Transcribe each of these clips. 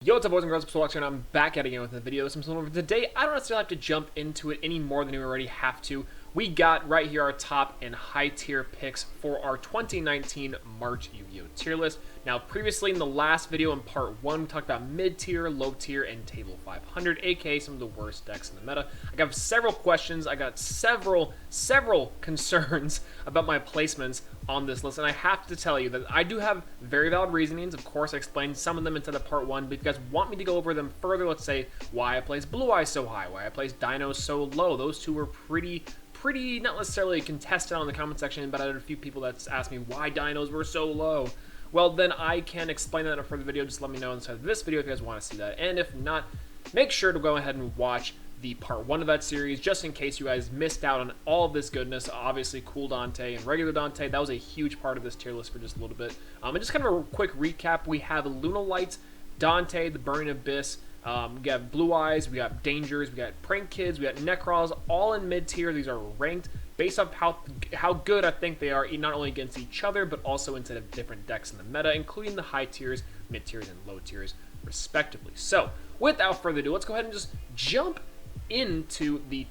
Yo, what's up, boys and girls? It's SwoleTrain, and I'm back at it again with a video. Today, I don't necessarily have to jump into it any more than we already have to. We got right here our top and high tier picks for our 2019 March Yu-Gi-Oh! Tier list. Now, previously in the last video in part 1, we talked about mid-tier, low-tier, and table 500, aka some of the worst decks in the meta. I got several questions, I got several concerns about my placements on this list, and I have to tell you that I do have very valid reasonings. Of course, I explained some of them inside of part 1, but if you guys want me to go over them further, let's say why I placed Blue Eyes so high, why I placed Dino so low, those two were pretty not necessarily contested on the comment section, but I had a few people that asked me why Dinos were so low. Well, then I can explain that in a further video. Just let me know inside of this video if you guys want to see that, and if not, make sure to go ahead and watch the part 1 of that series, just in case you guys missed out on all of this goodness. Obviously, Cool Dante and Regular Dante, that was a huge part of this tier list for just a little bit. And just kind of a quick recap, we have Luna Light, Dante, the Burning Abyss, we got Blue Eyes, we got Dangers, we got Prank Kids, we got Necros, all in mid-tier. These are ranked based off how good I think they are, not only against each other, but also instead of different decks in the meta, including the high tiers, mid tiers, and low tiers, respectively. So, without further ado, let's go ahead and just jump into the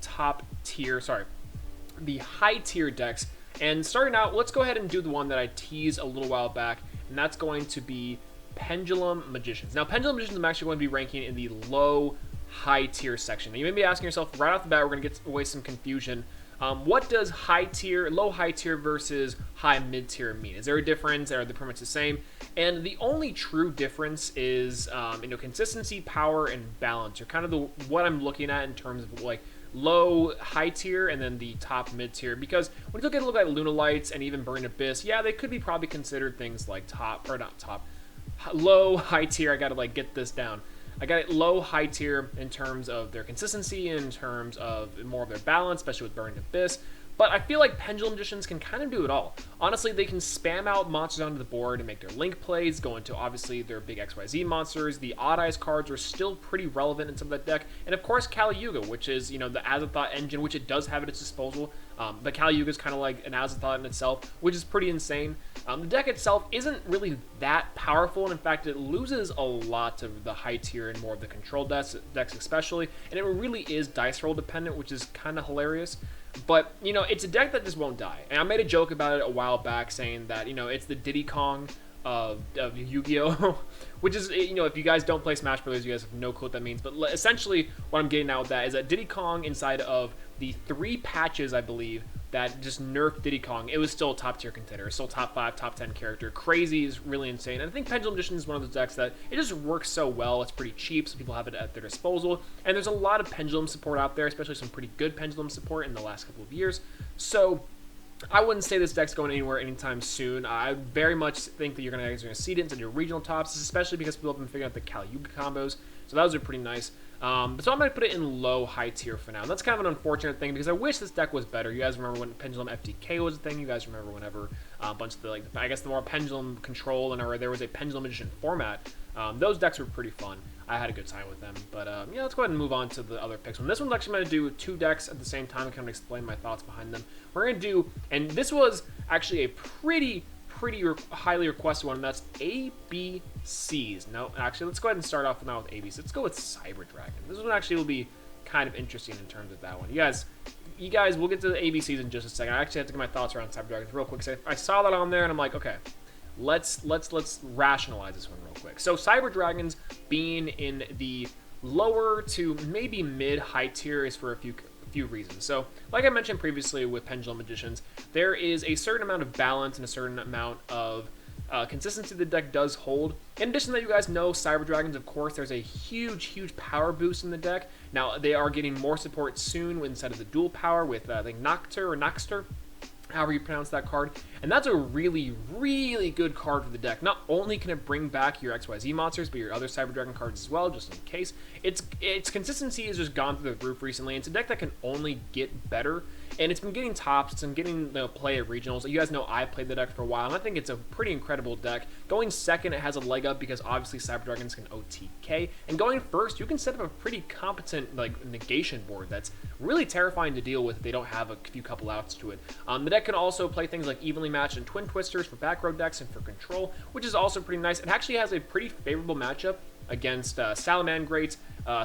the high tier decks. And starting out, let's go ahead and do the one that I teased a little while back, and that's going to be Pendulum Magicians. Now, Pendulum Magicians I'm actually going to be ranking in the low high tier section. Now, you may be asking yourself right off the bat, we're going to get away some confusion. What does low high tier versus high mid tier mean? Is there a difference? Are they pretty much the same? And the only true difference is consistency, power, and balance are kind of what I'm looking at in terms of like low high tier and then the top mid tier. Because when you look at Luna Lights and even Burning Abyss, yeah, they could be probably considered things like low high tier. I gotta get this down. I got it low high tier in terms of their consistency, in terms of more of their balance, especially with Burning Abyss. But I feel like Pendulum Magicians can kind of do it all. Honestly, they can spam out monsters onto the board and make their link plays, go into obviously their big XYZ monsters. The Odd Eyes cards are still pretty relevant in some of that deck. And of course, Kali Yuga, which is, the Azathoth engine, which it does have at its disposal. But Kali Yuga is kind of like an Azathoth in itself, which is pretty insane. The deck itself isn't really that powerful, and in fact, it loses a lot of the high tier and more of the control decks especially. And it really is dice roll dependent, which is kind of hilarious. But, it's a deck that just won't die. And I made a joke about it a while back saying that, it's the Diddy Kong of Yu-Gi-Oh! Which is, if you guys don't play Smash Brothers, you guys have no clue what that means. But essentially, what I'm getting at with that is that Diddy Kong inside of the 3 patches, I believe, that just nerfed Diddy Kong, it was still a top tier contender, still top 5, top 10 character. Crazy is really insane. And I think Pendulum Magician is one of those decks that it just works so well. It's pretty cheap, so people have it at their disposal. And there's a lot of Pendulum support out there, especially some pretty good Pendulum support in the last couple of years. So I wouldn't say this deck's going anywhere anytime soon. I very much think that you're going to see it into your regional tops, especially because people have been figuring out the Kali Yuga combos. So those are pretty nice. So I'm going to put it in low high tier for now. And that's kind of an unfortunate thing because I wish this deck was better. You guys remember when Pendulum FTK was a thing? You guys remember whenever a bunch of the more Pendulum control or there was a Pendulum Magician format. Those decks were pretty fun. I had a good time with them. But let's go ahead and move on to the other picks. This one's actually going to do 2 decks at the same time and kind of explain my thoughts behind them. We're going to do, and this was actually a pretty highly requested one, and that's ABCs. No, actually, let's go ahead and start off now with ABCs. Let's go with Cyber Dragon. This one actually will be kind of interesting in terms of that one. You guys, we'll get to the ABCs in just a second. I actually have to get my thoughts around Cyber Dragons real quick. So I saw that on there, and I'm like, okay, let's rationalize this one real quick. So Cyber Dragons being in the lower to maybe mid-high tier is for a few reasons. So, like I mentioned previously with Pendulum Magicians, there is a certain amount of balance and a certain amount of consistency the deck does hold. In addition to that, you guys know Cyber Dragons, of course, there's a huge power boost in the deck. Now, they are getting more support soon instead of the dual power with, I think, Noxter, however you pronounce that card. And that's a really good card for the deck. Not only can it bring back your XYZ monsters, but your other Cyber Dragon cards as well, just in case. Its consistency has just gone through the roof recently. It's a deck that can only get better. And it's been getting tops, it's been getting play at regionals. You guys know I played the deck for a while, and I think it's a pretty incredible deck. Going second, it has a leg up because obviously Cyber Dragons can OTK. And going first, you can set up a pretty competent negation board that's really terrifying to deal with if they don't have a couple outs to it. The deck can also play things like Evenly Matched and Twin Twisters for back row decks and for control, which is also pretty nice. It actually has a pretty favorable matchup against Salomon Great,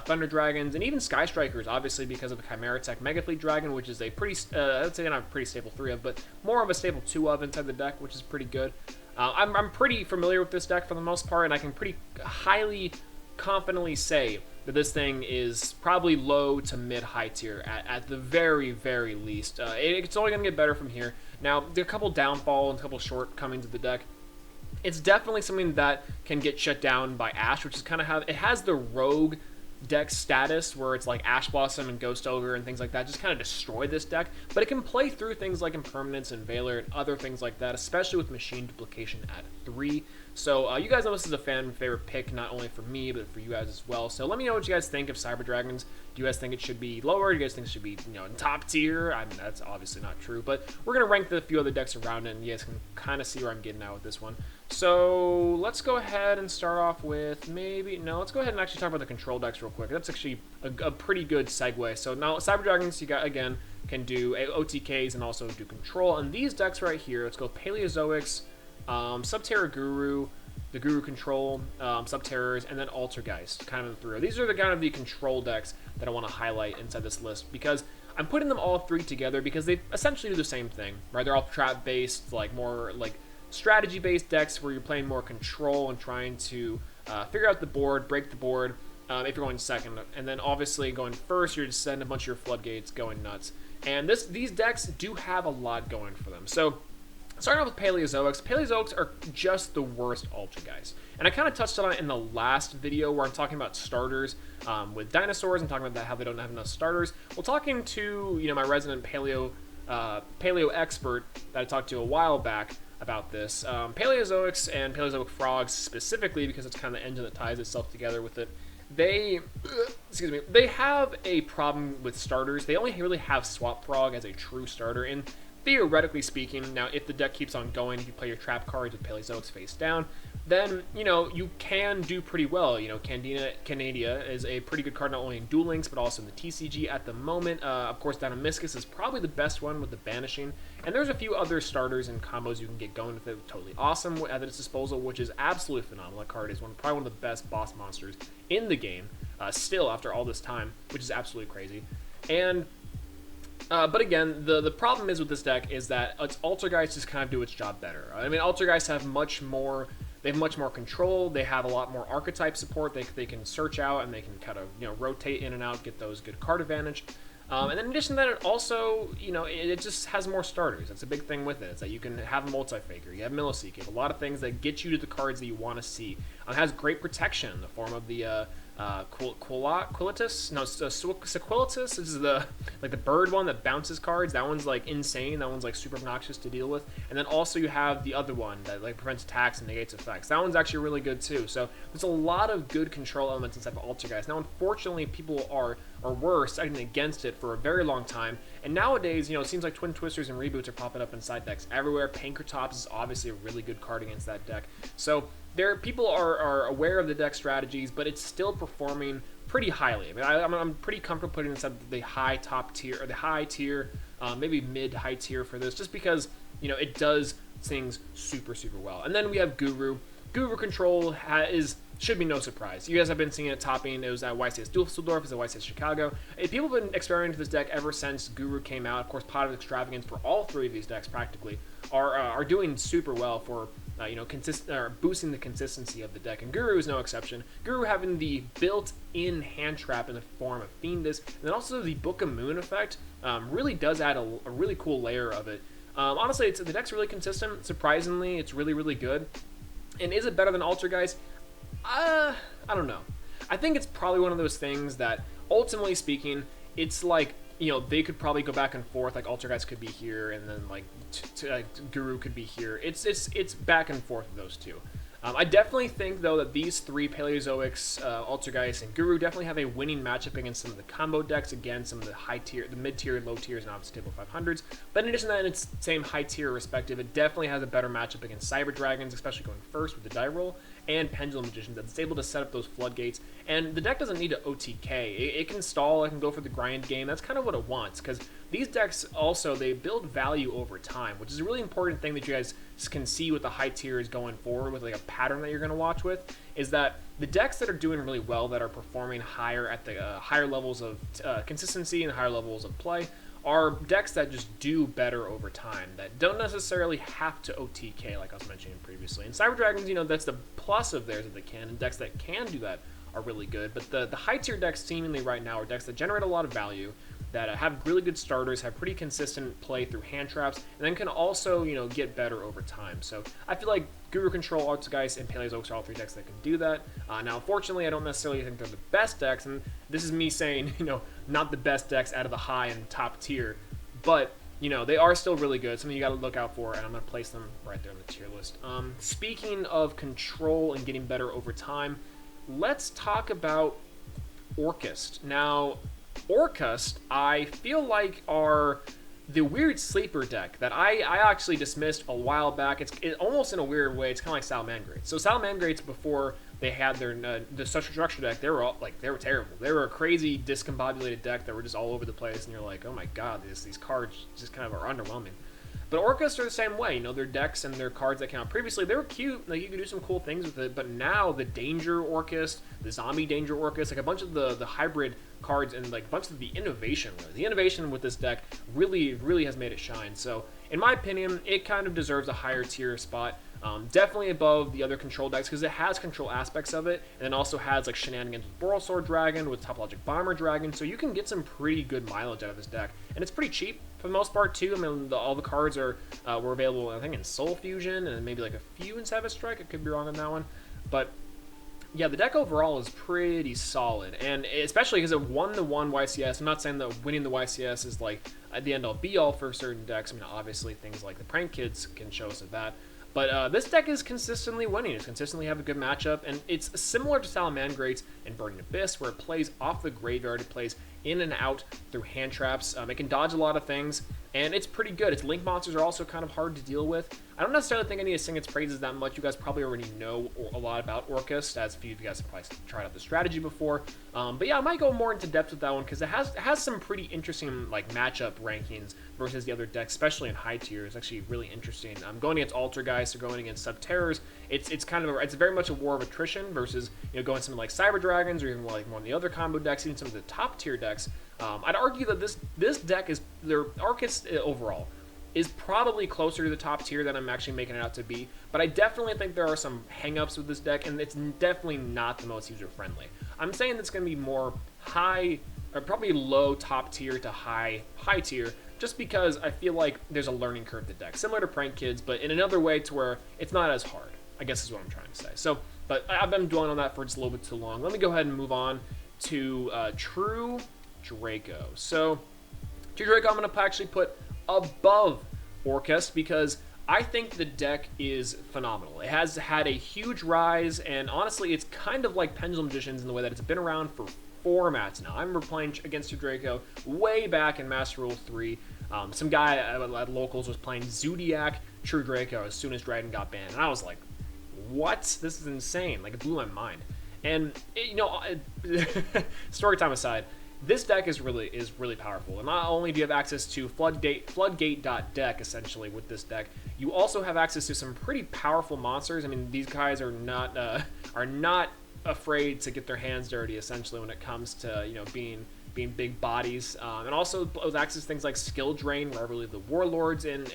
Thunder Dragons, and even Sky Strikers, obviously because of the Chimera Tech Mega Fleet Dragon, which is a pretty, I would say not a pretty stable 3 of, but more of a stable 2 of inside the deck, which is pretty good. I'm pretty familiar with this deck for the most part, and I can pretty highly confidently say that this thing is probably low to mid-high tier at the very, very least. It's only going to get better from here. Now, there are a couple downfall and a couple shortcomings of the deck. It's definitely something that can get shut down by Ash, which is kind of how it has the rogue deck status where it's like Ash Blossom and Ghost Ogre and things like that just kind of destroy this deck, but it can play through things like Impermanence and Valor and other things like that, especially with Machine Duplication at 3. So you guys know this is a fan favorite pick, not only for me, but for you guys as well. So let me know what you guys think of Cyber Dragons. Do you guys think it should be lower? Do you guys think it should be, in top tier? I mean, that's obviously not true, but we're going to rank the few other decks around it, and you guys can kind of see where I'm getting at with this one. So let's go ahead and start off with let's go ahead and actually talk about the control decks real quick. That's actually a pretty good segue. So now Cyber Dragons, you got, again, can do OTKs and also do control. And these decks right here, let's go Paleozoics, Subterra Guru, the Guru Control, Subterrors, and then Altergeist, kind of the 3. These are the kind of the control decks that I want to highlight inside this list, because I'm putting them all 3 together because they essentially do the same thing, right? They're all trap-based, like more like strategy-based decks where you're playing more control and trying to figure out the board, break the board, if you're going second. And then obviously going first, you're just setting a bunch of your floodgates going nuts. And these decks do have a lot going for them. So starting off with Paleozoics. Paleozoics are just the worst Altergeist. And I kind of touched on it in the last video where I'm talking about starters with dinosaurs and talking about how they don't have enough starters. Well, talking to my resident paleo expert that I talked to a while back about this, Paleozoics and Paleozoic frogs specifically, because it's kind of the engine that ties itself together with it, they have a problem with starters. They only really have Swap Frog as a true starter, and theoretically speaking, now if the deck keeps on going, if you play your trap cards with Paleozoics face down, then you can do pretty well. Canadia is a pretty good card not only in Duel Links but also in the TCG at the moment. Of course, Dynamiscus is probably the best one with the Banishing, and there's a few other starters and combos you can get going with it. Totally awesome at its disposal, which is absolutely phenomenal. That card is probably one of the best boss monsters in the game, still after all this time, which is absolutely crazy. And but again, the problem is with this deck is that its Altergeist just kind of do its job better. I mean, Altergeist have much more control. They have a lot more archetype support. They can search out and they can kind of rotate in and out, get those good card advantage. And then in addition to that, it also it just has more starters. That's a big thing with it. It's that you can have a Multi-Faker, you have Milliseek, you have a lot of things that get you to the cards that you want to see. It has great protection in the form of the Quilitus? No, Sequilitus. This is the bird one that bounces cards. That one's like insane. That one's like super obnoxious to deal with. And then also you have the other one that like prevents attacks and negates effects. That one's actually really good too. So there's a lot of good control elements inside of Altergeist. Now, unfortunately, people were citing against it for a very long time. And nowadays, it seems like Twin Twisters and Reboots are popping up inside decks everywhere. Pankratops is obviously a really good card against that deck. So people are aware of the deck strategies, but it's still performing pretty highly. I mean, I'm pretty comfortable putting inside the high top tier, or the high tier, maybe mid-high tier for this, just because, it does things super, super well. And then we have Guru. Guru Control should be no surprise. You guys have been seeing it topping. It was at YCS Dusseldorf, it was at YCS Chicago. People have been experimenting with this deck ever since Guru came out. Of course, Pot of Extravagance for all 3 of these decks practically are doing super well for boosting the consistency of the deck, and Guru is no exception. Guru having the built-in hand trap in the form of Fiendus, and then also the Book of Moon effect really does add a really cool layer of it. Honestly, the deck's really consistent. Surprisingly, it's really, really good. And is it better than Altergeist? I don't know. I think it's probably one of those things that, ultimately speaking, it's like, they could probably go back and forth. Like Altergeist could be here, and then like Guru could be here. It's back and forth with those two. I definitely think though that these 3 Paleozoics, Altergeist, and Guru definitely have a winning matchup against some of the combo decks. Again, some of the high tier, the mid tier, low tiers, and obviously table 500s. But in addition to that, in its same high tier respective, it definitely has a better matchup against Cyber Dragons, especially going first with the die roll. and Pendulum Magicians that's able to set up those floodgates. And the deck doesn't need to OTK. It can stall, it can go for the grind game. That's kind of what it wants, because these decks also, they build value over time, which is a really important thing that you guys can see with the high tiers going forward, with like a pattern that you're going to watch with, is that the decks that are doing really well, that are performing higher at the higher levels of consistency and higher levels of play, are decks that just do better over time, that don't necessarily have to OTK like I was mentioning previously. And Cyber Dragons, you know, that's the plus of theirs that they can, and decks that can do that are really good. But the high tier decks seemingly right now are decks that generate a lot of value, that have really good starters, have pretty consistent play through hand traps, and then can also, you know, get better over time. So I feel like Guru Control, Artsgeist, and Paleozoics are all three decks that can do that. Now, unfortunately, I don't necessarily think they're the best decks, and this is me saying, you know, not the best decks out of the high and top tier, but, you know, they are still really good, something you got to look out for, and I'm going to place them right there on the tier list. Speaking of control and getting better over time, let's talk about Orcust. Now, Orcust, I feel like, are the weird sleeper deck that I actually dismissed a while back. It's almost in a weird way. It's kind of like Salomon Great. So Salomon Greats, before they had their the social structure deck, they were terrible. They were a crazy discombobulated deck that were just all over the place, and you're like, oh my god, these cards just kind of are underwhelming. But Orcust are the same way. You know, their decks and their cards that came out previously, they were cute. Like, you could do some cool things with it. But now the Danger Orcust, the Zombie Danger Orcust, like a bunch of the hybrid cards, and like a bunch of the innovation. Really. The innovation with this deck really has made it shine. So, in my opinion, it kind of deserves a higher tier spot. Definitely above the other control decks, because it has control aspects of it, and then also has like shenanigans with Borrelsword Dragon, with Topologic Bomber Dragon, so you can get some pretty good mileage out of this deck, and it's pretty cheap for the most part too. I mean, all the cards were available, I think, in Soul Fusion, and maybe like a few in Savage Strike. I could be wrong on that one, but yeah, the deck overall is pretty solid, and especially because it won the one YCS. I'm not saying that winning the YCS is like the end all be all for certain decks. I mean, obviously things like the Prank Kids can show us of that. But this deck is consistently winning. It's consistently have a good matchup, and it's similar to Salomon Great and Burning Abyss, where it plays off the graveyard. It plays in and out through hand traps. It can dodge a lot of things, and it's pretty good. Its link monsters are also kind of hard to deal with. I don't necessarily think I need to sing its praises that much. You guys probably already know a lot about Orcust, as a few of you guys have probably tried out the strategy before. But yeah, I might go more into depth with that one, because it has some pretty interesting like matchup rankings versus the other decks, especially in high tier. It's actually really interesting. Going against Altergeist or going against Subterrors, it's kind of it's very much a war of attrition versus, you know, going something like Cyber Dragons, or even like one of the other combo decks, even some of the top tier decks. I'd argue that this deck is, their Orcust overall is probably closer to the top tier than I'm actually making it out to be, but I definitely think there are some hangups with this deck, and it's definitely not the most user-friendly. I'm saying it's going to be more high, or probably low top tier to high tier, just because I feel like there's a learning curve to the deck, similar to Prank Kids, but in another way to where it's not as hard, I guess is what I'm trying to say. So, but I've been dwelling on that for just a little bit too long. Let me go ahead and move on to True Draco. So, True Draco I'm going to actually put above Orcust, because I think the deck is phenomenal. It has had a huge rise, and honestly, it's kind of like Pendulum Magicians in the way that it's been around for formats now. I remember playing against True Draco way back in Master Rule 3. Some guy at Locals was playing Zodiac True Draco as soon as Dragon got banned, and I was like, what? This is insane. Like, it blew my mind. And, story time aside, this deck is really powerful, and not only do you have access to floodgate.deck essentially with this deck, you also have access to some pretty powerful monsters. I mean, these guys are not afraid to get their hands dirty essentially when it comes to, you know, being big bodies, and also with access to things like Skill Drain, Rivalry of the Warlords, and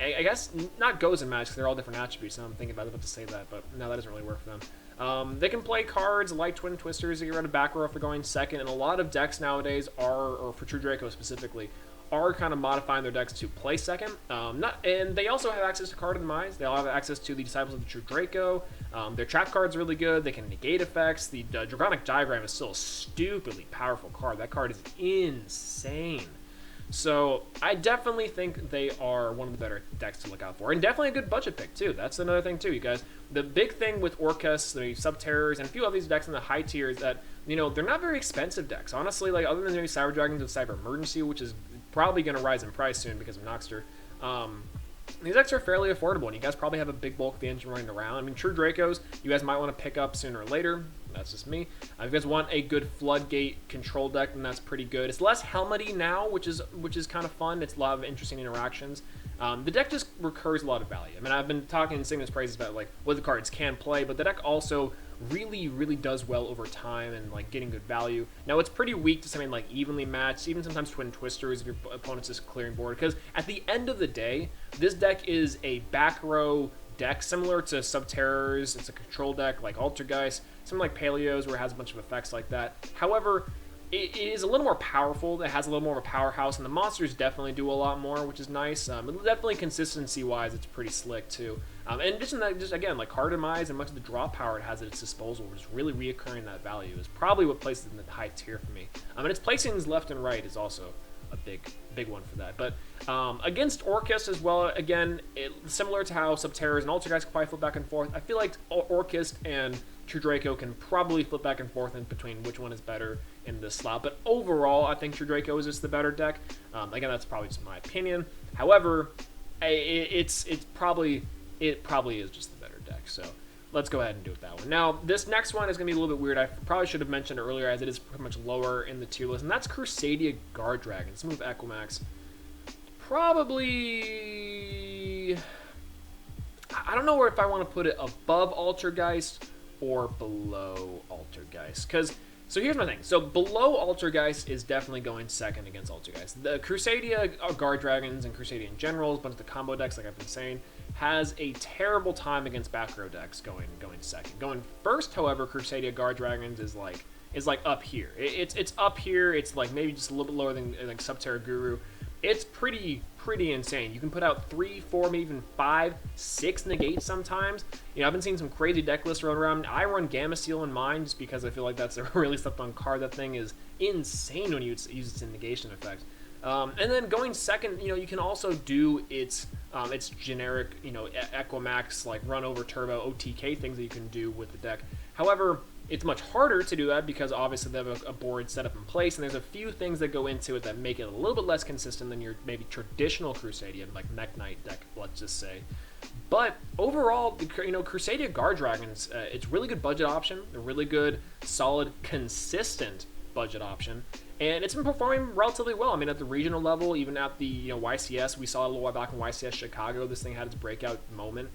I guess not Goes and Magic, because they're all different attributes. And I'm thinking about to say that, but no, that doesn't really work for them. They can play cards like Twin Twisters to get rid of back row if they're going second, and a lot of decks nowadays are, or for True Draco specifically, are kind of modifying their decks to play second. And they also have access to Card of the Demise. They all have access to the Disciples of the True Draco. Their trap card's really good. They can negate effects. The Draconic Diagram is still a stupidly powerful card. That card is insane. So I definitely think they are one of the better decks to look out for, and definitely a good budget pick too. That's another thing too, you guys. The big thing with Orcust, the Subterrors, and a few of these decks in the high tier is that, you know, they're not very expensive decks. Honestly, like, other than maybe Cyber Dragons with Cyber Emergency, which is probably going to rise in price soon because of Noxter. These decks are fairly affordable, and you guys probably have a big bulk of the engine running around. I mean, true Dracos, you guys might want to pick up sooner or later. That's just me. If you guys want a good floodgate control deck, then that's pretty good. It's less helmety now, which is kind of fun. It's a lot of interesting interactions. The deck just recurs a lot of value. I mean, I've been talking and singing this praises about like what the cards can play, but the deck also really does well over time and like getting good value. Now it's pretty weak to something like evenly matched, even sometimes twin twisters if your opponent's just clearing board, because at the end of the day, this deck is a back row deck similar to Subterrors. It's a control deck like Altergeist, something like Paleos where it has a bunch of effects like that. However, it is a little more powerful. It has a little more of a powerhouse, and the monsters definitely do a lot more, which is nice. Definitely consistency-wise, it's pretty slick too. In addition to that, just again, like card demise and much of the draw power it has at its disposal, which is really reoccurring that value, is probably what places it in the high tier for me. And its placings left and right is also a big one for that. But against Orcust as well, again, similar to how Subterrors and Altergeist can probably flip back and forth, I feel like Orcust and True Draco can probably flip back and forth in between which one is better in this slot. But overall, I think True Draco is just the better deck. Again, that's probably just my opinion. However, it probably is just the better deck. So let's go ahead and do it that one. Now, this next one is going to be a little bit weird. I probably should have mentioned earlier, as it is pretty much lower in the tier list, and that's Crusader Guard Dragon. Let's move Equimax. Probably, I don't know if I want to put it above Altergeist or below Altergeist, because so here's my thing. So below Altergeist is definitely going second against Altergeist. The Crusader Guard Dragons and Crusader in general, a bunch of the combo decks, like I've been saying, has a terrible time against back row decks going second. Going first, however, Crusader Guard Dragons is like up here. It's up here. It's like maybe just a little bit lower than like Subterra Guru. It's pretty insane. You can put out 3, 4, maybe even 5, 6 negates sometimes. You know, I've been seeing some crazy deck lists run around. I run Gamma Seal in mine just because I feel like that's a really slept on card. That thing is insane when you use its negation effect. And then going second, you know, you can also do its generic, you know, Equimax, like run over turbo OTK things that you can do with the deck. However, it's much harder to do that because obviously they have a board set up in place, and there's a few things that go into it that make it a little bit less consistent than your maybe traditional Crusader, like Mech Knight deck, let's just say. But overall, you know, Crusader Guard Dragons, it's a really good budget option, a really good, solid, consistent budget option, and it's been performing relatively well. I mean, at the regional level, even at the YCS, we saw it a little while back in YCS Chicago. This thing had its breakout moment.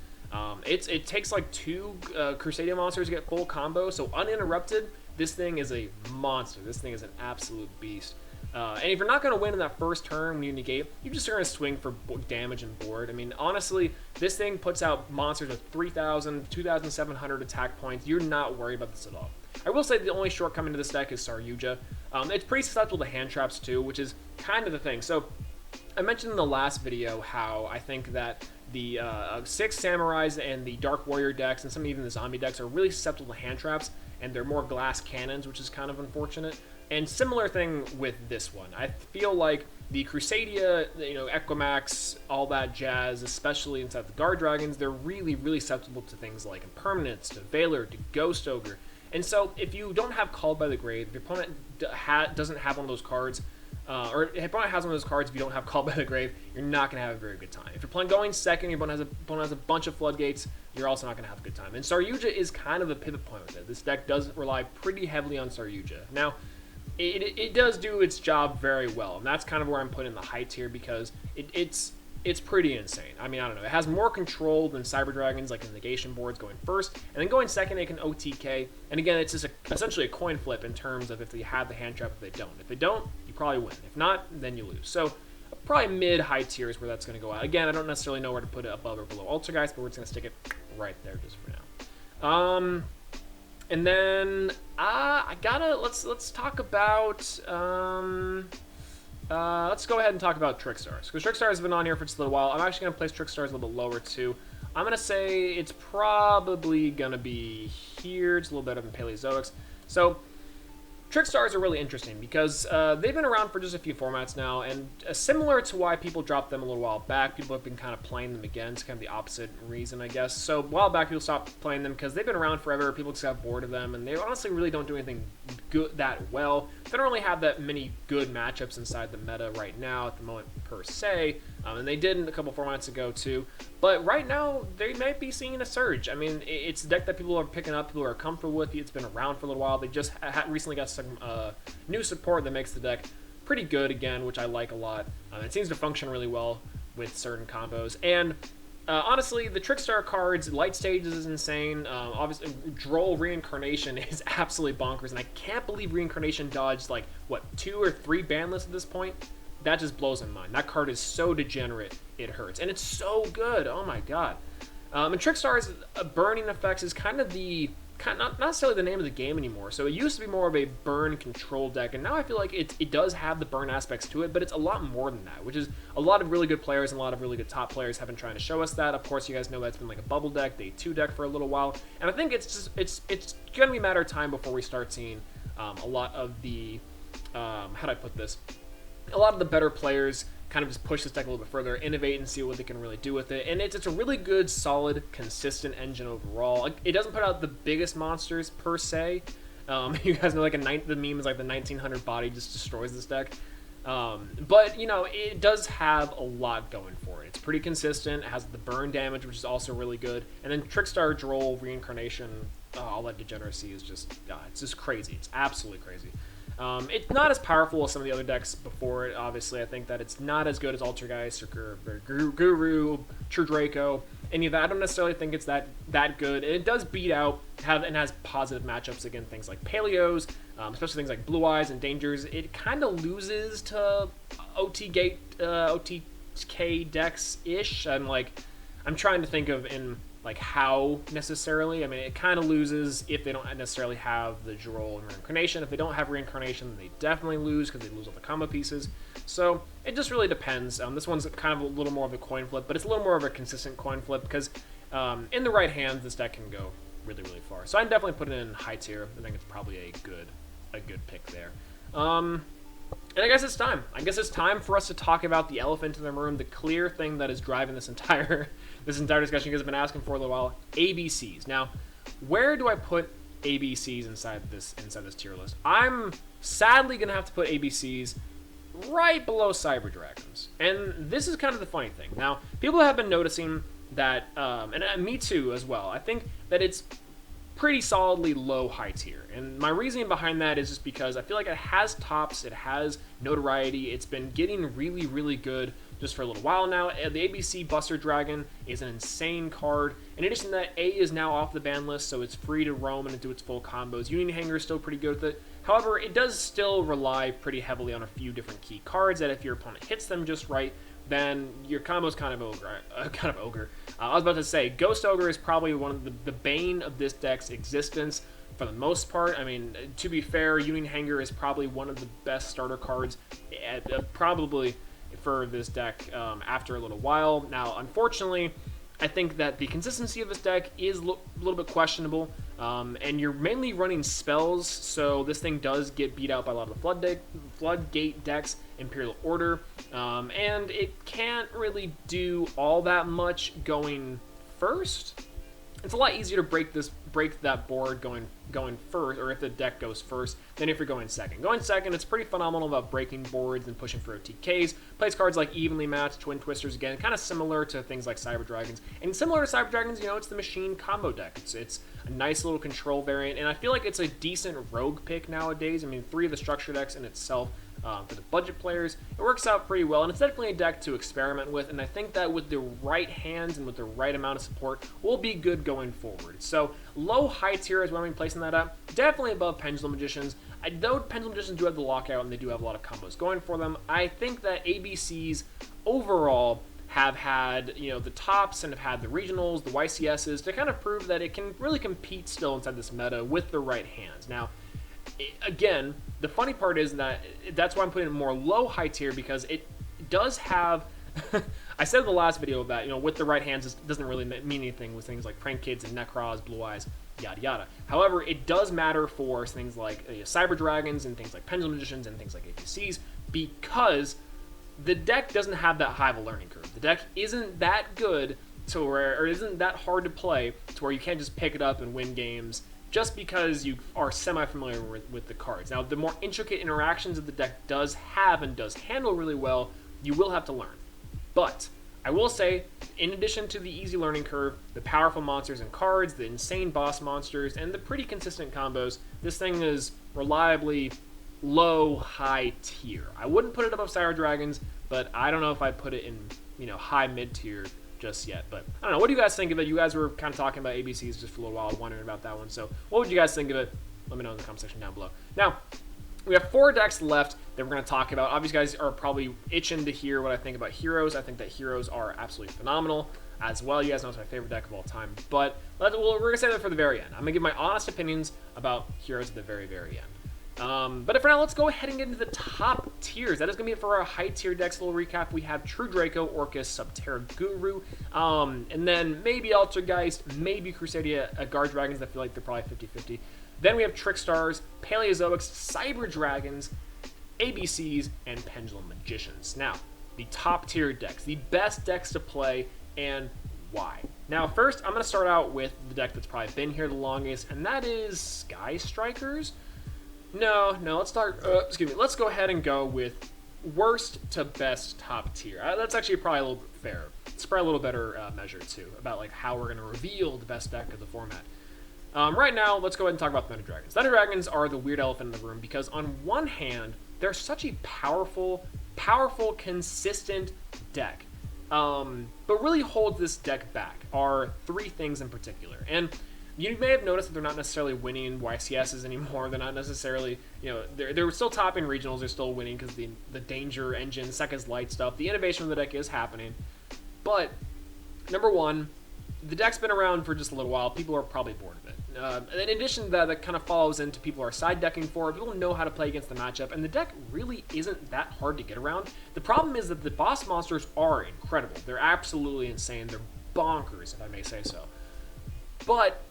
It takes like 2 Crusader monsters to get full combo, so uninterrupted, this thing is a monster. This thing is an absolute beast. And if you're not going to win in that first turn when you negate, you're just going to swing for damage and board. I mean, honestly, this thing puts out monsters with 3,000, 2,700 attack points. You're not worried about this at all. I will say the only shortcoming to this deck is Saryuja. It's pretty susceptible to hand traps too, which is kind of the thing. So I mentioned in the last video how I think that the 6 Samurais and the Dark Warrior decks and some even the zombie decks are really susceptible to hand traps, and they're more glass cannons, which is kind of unfortunate. And similar thing with this one. I feel like the Crusader, Equimax, all that jazz, especially inside the Guard Dragons, they're really susceptible to things like Impermanence, to Valor, to Ghost Ogre. And so if you don't have Called by the Grave, if your opponent doesn't have one of those cards, or if your opponent has one of those cards, if you don't have Called by the Grave, you're not going to have a very good time. If you're playing going second, your opponent has a bunch of Floodgates, you're also not going to have a good time. And Saryuja is kind of a pivot point with it. This deck does rely pretty heavily on Saryuja. Now, it does do its job very well, and that's kind of where I'm putting the high tier because it's pretty insane. I mean, I don't know. It has more control than Cyber Dragons, like the negation boards going first, and then going second, it can OTK. And again, it's just essentially a coin flip in terms of if they have the hand trap, if they don't. If they don't, you probably win. If not, then you lose. So probably mid-high tier is where that's going to go out. Again, I don't necessarily know where to put it above or below Altergeist, but we're just going to stick it right there just for now. And then let's talk about let's go ahead and talk about Trickstars, because Trickstars has been on here for just a little while. I'm actually going to place Trickstars a little bit lower too. I'm going to say it's probably going to be here. It's a little better than Paleozoics. So Trickstars are really interesting because they've been around for just a few formats now, and similar to why people dropped them a little while back, people have been kind of playing them again. It's kind of the opposite reason, I guess. So a while back, people stopped playing them because they've been around forever. People just got bored of them, and they honestly really don't do anything good that well. They don't really have that many good matchups inside the meta right now at the moment per se, and they did a couple formats ago too. But right now they might be seeing a surge. I mean, it's a deck that people are picking up, people are comfortable with. It's been around for a little while. They just recently got some new support that makes the deck pretty good again, which I like a lot. It seems to function really well with certain combos. And honestly, the Trickstar cards, Light Stages is insane. Obviously, Droll Reincarnation is absolutely bonkers, and I can't believe Reincarnation dodged, like, what, 2 or 3 ban lists at this point? That just blows my mind. That card is so degenerate, it hurts. And it's so good, oh my god. And Trickstar's burning effects is kind of the... not necessarily the name of the game anymore. So it used to be more of a burn control deck, and now I feel like it does have the burn aspects to it, but it's a lot more than that, which is a lot of really good players and a lot of really good top players have been trying to show us that. Of course, you guys know that's been like a bubble deck, day 2 deck for a little while, and I think it's going to be a matter of time before we start seeing a lot of the, how do I put this? A lot of the better players kind of just push this deck a little bit further, innovate, and see what they can really do with it. And it's a really good, solid, consistent engine overall. Like, it doesn't put out the biggest monsters per se. You guys know, like the meme is like the 1900 body just destroys this deck. But you know, it does have a lot going for it. It's pretty consistent. It has the burn damage, which is also really good. And then Trickstar, Droll, Reincarnation, all that degeneracy is just, it's just crazy. It's absolutely crazy. It's not as powerful as some of the other decks before it, obviously. I think that it's not as good as Altergeist or Guru, True Draco, any of that. I don't necessarily think it's that good. It does beat out, and has positive matchups against things like Paleos, especially things like Blue Eyes and Dangers. It kind of loses to OTK decks-ish. I'm trying to think of like how necessarily. I mean, it kind of loses if they don't necessarily have the Droll and Reincarnation. If they don't have Reincarnation, then they definitely lose because they lose all the combo pieces. So it just really depends. This one's kind of a little more of a coin flip, but it's a little more of a consistent coin flip because in the right hands, this deck can go really, really far. So I'd definitely put it in high tier. I think it's probably a good pick there. And I guess it's time. I guess it's time for us to talk about the elephant in the room, the clear thing that is driving this entire discussion. You guys have been asking for a little while. ABCs. Now, where do I put ABCs inside this tier list? I'm sadly gonna have to put ABCs right below Cyber Dragons, and this is kind of the funny thing. Now, people have been noticing that, and me too as well. I think that it's pretty solidly low high tier, and my reasoning behind that is just because I feel like it has tops, it has notoriety, it's been getting really, really good just for a little while now. The ABC Buster Dragon is an insane card. In addition to that, A is now off the ban list, so it's free to roam and do its full combos. Union Hanger is still pretty good with it. However, it does still rely pretty heavily on a few different key cards that if your opponent hits them just right, then your combo's kind of ogre. I was about to say, Ghost Ogre is probably one of the bane of this deck's existence for the most part. I mean, to be fair, Union Hanger is probably one of the best starter cards, probably for this deck after a little while. Now, unfortunately, I think that the consistency of this deck is a little bit questionable, and you're mainly running spells, so this thing does get beat out by a lot of the Floodgate decks, Imperial Order, and it can't really do all that much going first. It's a lot easier to break that board going first, or if the deck goes first, than if you're going second. Going second, it's pretty phenomenal about breaking boards and pushing for OTKs. Plays cards like Evenly Matched, Twin Twisters, again, kind of similar to things like Cyber Dragons. And similar to Cyber Dragons, you know, it's the machine combo deck. It's a nice little control variant, and I feel like it's a decent rogue pick nowadays. I mean, 3 of the structure decks in itself, for the budget players, it works out pretty well, and it's definitely a deck to experiment with, and I think that with the right hands and with the right amount of support, will be good going forward. So, low high tier is when I'm placing that up. Definitely above Pendulum Magicians. Though Pendulum Magicians do have the lockout and they do have a lot of combos going for them, I think that ABCs overall have had, you know, the tops and have had the regionals, the YCSs, to kind of prove that it can really compete still inside this meta with the right hands. Now, again, the funny part is that that's why I'm putting it more low high tier, because it does have I said in the last video that, you know, with the right hands, it doesn't really mean anything with things like Prank Kids and Necros, Blue Eyes, yada yada. However, it does matter for things like Cyber Dragons and things like Pendulum Magicians and things like APCs, because the deck doesn't have that high of a learning curve. The deck isn't that good to where, or isn't that hard to play to where you can't just pick it up and win games just because you are semi-familiar with the cards. Now, the more intricate interactions that the deck does have and does handle really well, you will have to learn. But I will say, in addition to the easy learning curve, the powerful monsters and cards, the insane boss monsters, and the pretty consistent combos, this thing is reliably low, high tier. I wouldn't put it above Cyber Dragons, but I don't know if I'd put it in, high mid tier just yet. But I don't know. What do you guys think of it? You guys were kind of talking about ABCs just for a little while, wondering about that one. So what would you guys think of it? Let me know in the comment section down below. Now, we have 4 decks left that we're going to talk about. Obviously, you guys are probably itching to hear what I think about Heroes. I think that Heroes are absolutely phenomenal as well. You guys know it's my favorite deck of all time. But we're going to say that for the very end. I'm going to give my honest opinions about Heroes at the very, very end. But for now, let's go ahead and get into the top tiers. That is going to be it for our high tier decks. A little recap. We have True Draco, Orcus, Subterra Guru, and then maybe Altergeist, maybe Crusader, Guard Dragons. I feel like they're probably 50-50. Then we have Trickstars, Paleozoics, Cyber Dragons, ABCs, and Pendulum Magicians. Now, the top tier decks, the best decks to play, and why. Now, first, I'm going to start out with the deck that's probably been here the longest, and that is Sky Strikers. No, let's let's go ahead and go with worst to best top tier. That's actually probably a little bit fair. It's probably a little better measure, too, about like how we're going to reveal the best deck of the format. Right now, let's go ahead and talk about Thunder Dragons. Thunder Dragons are the weird elephant in the room because on one hand, they're such a powerful, consistent deck. But really holds this deck back are 3 things in particular. And you may have noticed that they're not necessarily winning YCSs anymore. They're not necessarily, they're still topping regionals. They're still winning because the Danger Engine, Seconds Light stuff, the innovation of the deck is happening. But, number one, the deck's been around for just a little while. People are probably bored of it. In addition to that, that kind of follows into people are side decking for it. People know how to play against the matchup, and the deck really isn't that hard to get around. The problem is that the boss monsters are incredible. They're absolutely insane. They're bonkers, if I may say so. But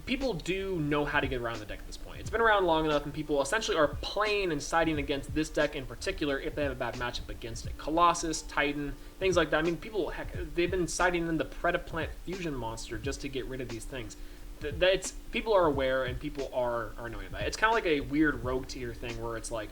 people do know how to get around the deck at this point. It's been around long enough, and people essentially are playing and siding against this deck in particular if they have a bad matchup against it. Colossus, Titan, things like that. I mean, people, heck, they've been siding in the Predaplant Fusion monster just to get rid of these things. People are aware, and people are knowing about it. It's kind of like a weird rogue tier thing where it's like,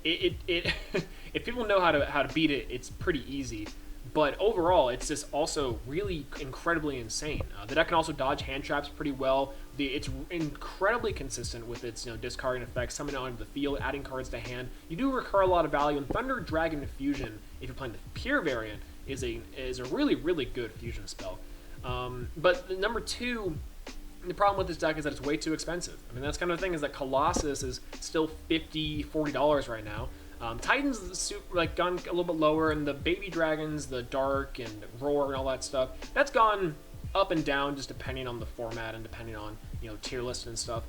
if people know how to beat it, it's pretty easy. But overall, it's just also really incredibly insane. The deck can also dodge hand traps pretty well. It's incredibly consistent with its discarding effects, summoning onto the field, adding cards to hand. You do recur a lot of value, and Thunder Dragon Fusion, if you're playing the pure variant, is a really, really good fusion spell. But number 2, the problem with this deck is that it's way too expensive. I mean, that's kind of the thing, is that Colossus is still $50, $40 right now. Titan's gone a little bit lower, and the baby dragons, the Dark and Roar and all that stuff, that's gone up and down just depending on the format and depending on tier list and stuff.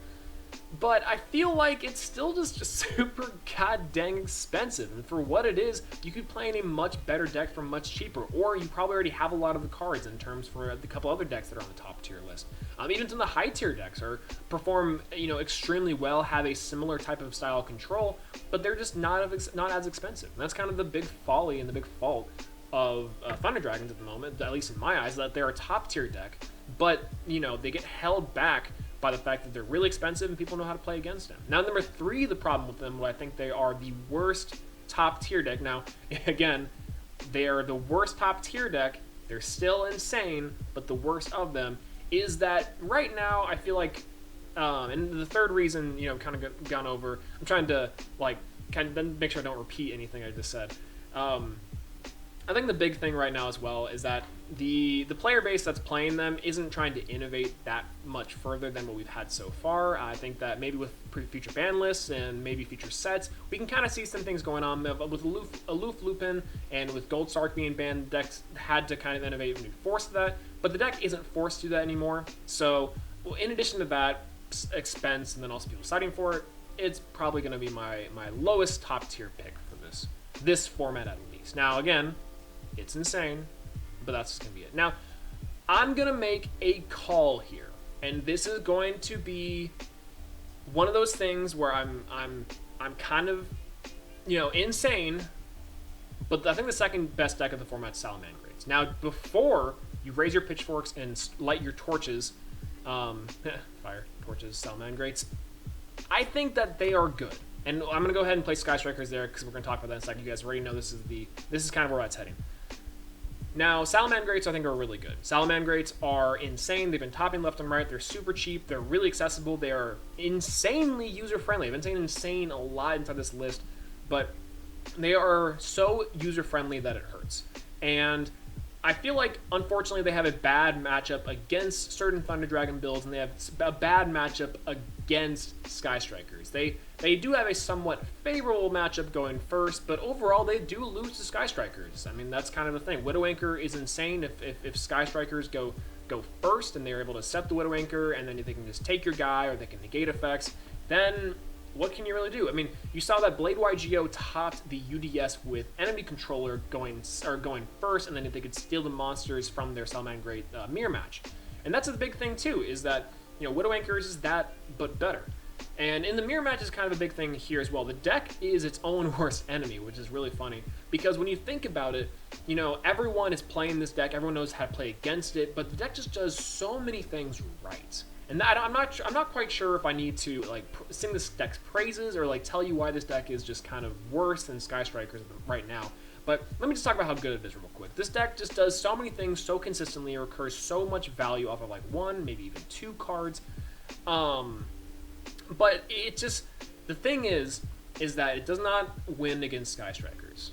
But I feel like it's still just super god dang expensive, and for what it is, you could play in a much better deck for much cheaper, or you probably already have a lot of the cards in terms for the couple other decks that are on the top tier list. Even some of the high tier decks perform extremely well, have a similar type of style of control, but they're just not as expensive. And that's kind of the big folly and the big fault of Thunder Dragons at the moment, at least in my eyes, that they're a top tier deck, but they get held back by the fact that they're really expensive and people know how to play against them. Now, number 3, the problem with them, I think they are the worst top tier deck. Now, again, they are the worst top tier deck. They're still insane, but the worst of them is that right now I feel like, and the third reason, kind of gone over, I'm trying to kind of make sure I don't repeat anything I just said. I think the big thing right now as well is that the player base that's playing them isn't trying to innovate that much further than what we've had so far. I think that maybe with future ban lists and maybe future sets, we can kind of see some things going on. With Aloof Lupin and with Gold Sark being banned, decks had to kind of innovate and be forced to that, but the deck isn't forced to do that anymore. So in addition to that expense and then also people citing for it, it's probably going to be my lowest top tier pick for this format at least. Now again, it's insane, but that's just gonna be it. Now, I'm gonna make a call here, and this is going to be one of those things where I'm kind of, insane. But I think the second best deck of the format is Salomon Great. Now, before you raise your pitchforks and light your torches, fire Torches, Salomon Greats. I think that they are good. And I'm going to go ahead and play Sky Strikers there because we're going to talk about that in a second. You guys already know this is kind of where that's heading. Now, Salomon Greats, I think, are really good. Salomon Greats are insane. They've been topping left and right. They're super cheap. They're really accessible. They are insanely user-friendly. I've been saying insane a lot inside this list, but they are so user-friendly that it hurts. And I feel like, unfortunately, they have a bad matchup against certain Thunder Dragon builds, and they have a bad matchup against Sky Strikers. They do have a somewhat favorable matchup going first, but overall, they do lose to Sky Strikers. I mean, that's kind of the thing. Widow Anchor is insane if Sky Strikers go first, and they're able to set the Widow Anchor, and then they can just take your guy, or they can negate effects, then what can you really do? I mean, you saw that Blade YGO topped the UDS with enemy controller going first, and then if they could steal the monsters from their Salomon Great mirror match. And that's a big thing too, is that, you know, Widow Anchors is that, but better. And in the mirror match is kind of a big thing here as well. The deck is its own worst enemy, which is really funny, because when you think about it, you know, everyone is playing this deck, everyone knows how to play against it, but the deck just does so many things right. And I'm not quite sure if I need to like sing this deck's praises or like tell you why this deck is just kind of worse than Sky Strikers right now. But let me just talk about how good it is real quick. This deck just does so many things so consistently. It recurs so much value off of like 1, maybe even 2 cards. But it just, the thing is that it does not win against Sky Strikers.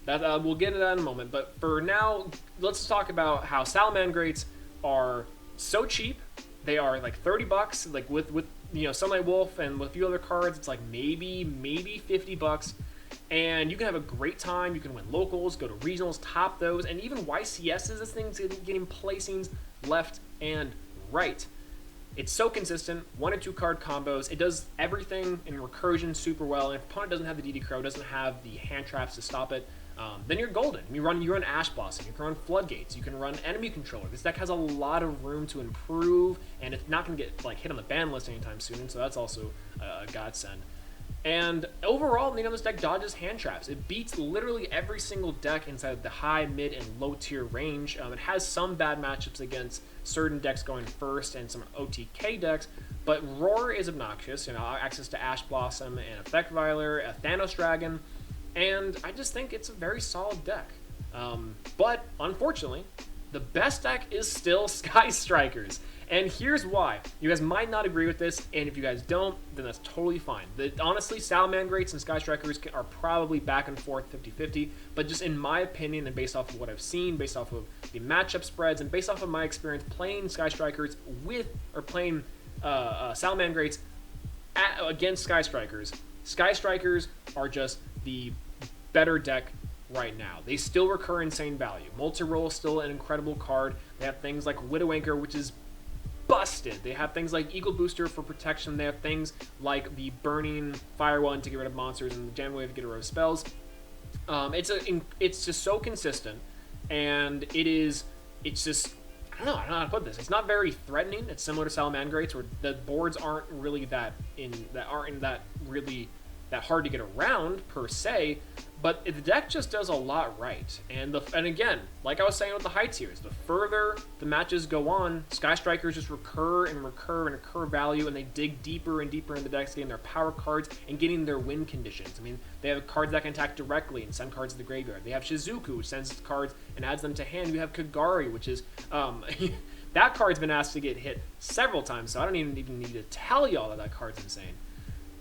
That we'll get into that in a moment. But for now, let's talk about how Salomon Greats are so cheap. They are like $30, like with you know, Sunlight Wolf and with a few other cards, it's like maybe $50, and you can have a great time. You can win locals, go to regionals, top those, and even YCSs. This thing's getting placings left and right. It's so consistent, 1 and 2 card combos. It does everything in recursion super well, and if opponent doesn't have the DD Crow, doesn't have the hand traps to stop it, then you're golden. You run Ash Blossom, you can run Floodgates, you can run Enemy Controller. This deck has a lot of room to improve, and it's not going to get like hit on the ban list anytime soon, so that's also a godsend. And overall, you know, this deck dodges hand traps. It beats literally every single deck inside the high, mid, and low tier range. It has some bad matchups against certain decks going first and some OTK decks, but Roar is obnoxious. You know, access to Ash Blossom and Effect Violer, a Thanos Dragon, and I just think it's a very solid deck. But unfortunately, the best deck is still Sky Strikers. And here's why. You guys might not agree with this, and if you guys don't, then that's totally fine. Honestly, Salomon Greats and Sky Strikers are probably back and forth 50-50, but just in my opinion and based off of what I've seen, based off of the matchup spreads, and based off of my experience playing Sky Strikers playing Salomon Greats against Sky Strikers are just the better deck right now. They still recur insane value. Multi-roll is still an incredible card. They have things like Widow Anchor, which is busted. They have things like Eagle Booster for protection. They have things like the Burning Fire one to get rid of monsters and the Jam Wave to get rid of spells. It's just so consistent, and it's just, I don't know how to put this. It's not very threatening. It's similar to Salomon Greats, where the boards aren't really that hard to get around per se, but the deck just does a lot right. And again, like I was saying with the high tiers, the further the matches go on, Sky Strikers just recur value, and they dig deeper and deeper in the decks, getting their power cards and getting their win conditions. I mean, they have cards that can attack directly and send cards to the graveyard. They have Shizuku, which sends cards and adds them to hand. You have Kagari, which is that card's been asked to get hit several times, so I don't even need to tell y'all that card's insane.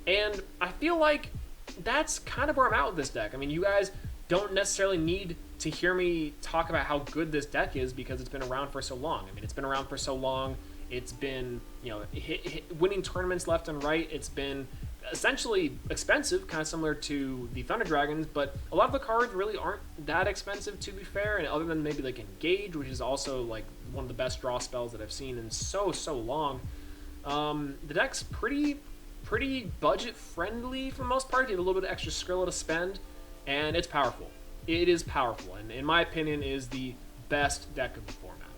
And I feel like that's kind of where I'm at with this deck. I mean, you guys don't necessarily need to hear me talk about how good this deck is because it's been around for so long. I mean, it's been around for so long. It's been, you know, winning tournaments left and right. It's been essentially expensive, kind of similar to the Thunder Dragons, but a lot of the cards really aren't that expensive, to be fair, and other than maybe like Engage, which is also like one of the best draw spells that I've seen in so long. The deck's pretty budget friendly for the most part. You have a little bit of extra Skrilla to spend, and it's powerful. It is powerful, and in my opinion is the best deck of the format.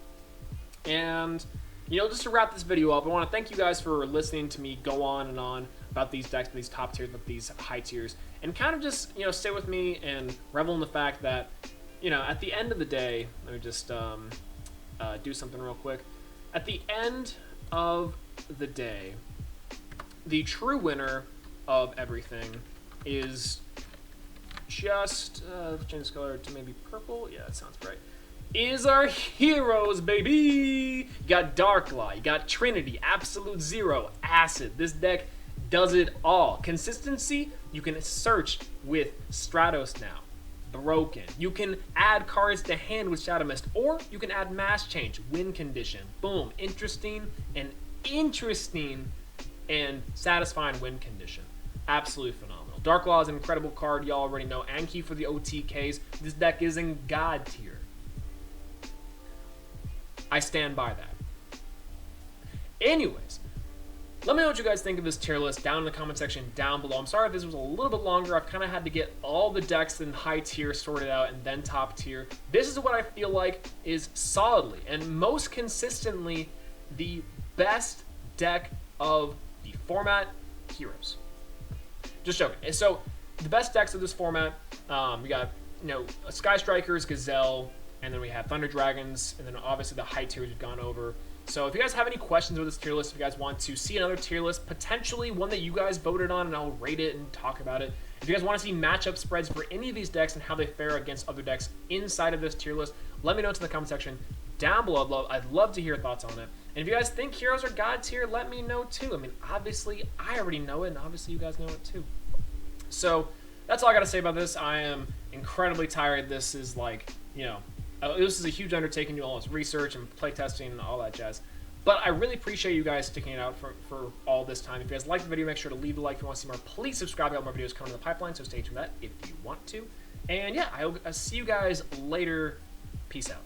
And you know, just to wrap this video up, I want to thank you guys for listening to me go on and on about these decks, these top tiers, about these high tiers, and kind of just, you know, stay with me and revel in the fact that, you know, at the end of the day, let me just do something real quick. At the end of the day, the true winner of everything is just change this color to maybe purple. Yeah, that sounds right. Is our heroes, baby. You got Darklaw, you got Trinity, Absolute Zero, Acid. This deck does it all. Consistency, you can search with Stratos now. Broken. You can add cards to hand with Shadow Mist, or you can add Mass Change, Win Condition. Boom. Interesting and satisfying win condition. Absolutely phenomenal. Darklaw is an incredible card, you all already know. Anki for the OTKs. This deck is in God tier. I stand by that. Anyways, let me know what you guys think of this tier list down in the comment section down below. I'm sorry if this was a little bit longer. I've kind of had to get all the decks in high tier sorted out and then top tier. This is what I feel like is solidly and most consistently the best deck of the format, Heroes. Just joking. So the best decks of this format, we got, Sky Strikers, Gazelle, and then we have Thunder Dragons, and then obviously the high tiers we've gone over. So if you guys have any questions with this tier list, if you guys want to see another tier list, potentially one that you guys voted on, and I'll rate it and talk about it. If you guys want to see matchup spreads for any of these decks and how they fare against other decks inside of this tier list, let me know in the comment section down below. I'd love to hear your thoughts on it. And if you guys think Heroes are God tier, let me know too. I mean, obviously, I already know it, and obviously you guys know it too. So that's all I got to say about this. I am incredibly tired. This is like, this is a huge undertaking, doing all this research and playtesting and all that jazz. But I really appreciate you guys sticking it out for all this time. If you guys liked the video, make sure to leave a like. If you want to see more, please subscribe. I got more videos coming in the pipeline, so stay tuned for that if you want to. And yeah, I'll see you guys later. Peace out.